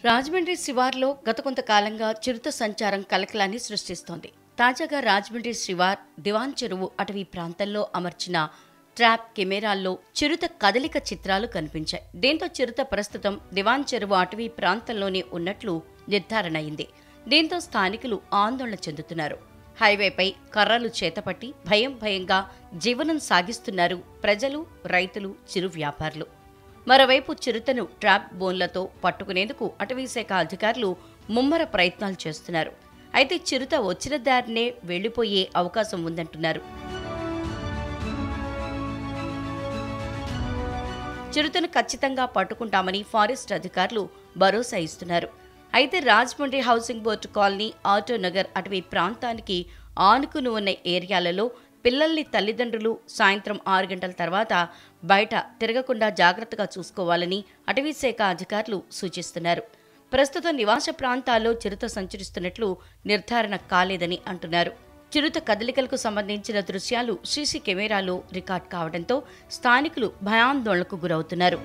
రాజమండ్రి శివార్లో గత కొంతకాలంగా చిరుత సంచారం కలకలాన్ని సృష్టిస్తోంది. తాజాగా రాజమండ్రి శివార్ దివాన్ చెరువు అటవీ ప్రాంతంలో అమర్చిన ట్రాప్ కెమెరాల్లో చిరుత కదలిక చిత్రాలు కనిపించాయి. దీంతో చిరుత ప్రస్తుతం దివాన్ చెరువు అటవీ ప్రాంతంలోనే ఉన్నట్లు నిర్ధారణ అయింది. దీంతో స్థానికులు ఆందోళన చెందుతున్నారు. హైవేపై కర్రలు చేతపట్టి భయంగా జీవనం సాగిస్తున్నారు ప్రజలు, రైతులు, చిరు వ్యాపారులు. మరోవైపు చిరుతను ట్రాప్ బోన్లతో పట్టుకునేందుకు అటవీశాఖ అధికారులు ముమ్మర ప్రయత్నాలు చేస్తున్నారు. అయితే చిరుత వచ్చిన దారినే వెళ్లిపోయే అవకాశం ఉందంటున్నారు. చిరుతను ఖచ్చితంగా పట్టుకుంటామని ఫారెస్ట్ అధికారులు భరోసా ఇస్తున్నారు. అయితే Rajahmundry housing board colony, Autonagar అటవీ ప్రాంతానికి ఆనుకుని ఉన్న ఏరియాలలో పిల్లల్ని తల్లిదండ్రులు సాయంత్రం 6 గంటల తర్వాత బయట తిరగకుండా జాగ్రత్తగా చూసుకోవాలని అటవీశాఖ అధికారులు సూచిస్తున్నారు. ప్రస్తుతం నివాస ప్రాంతాల్లో చిరుత సంచరిస్తున్నట్లు నిర్ధారణ కాలేదని అంటున్నారు. చిరుత కదలికలకు సంబంధించిన దృశ్యాలు సీసీ కెమెరాలో రికార్డ్ కావడంతో స్థానికులు భయాందోళనకు గురవుతున్నారు.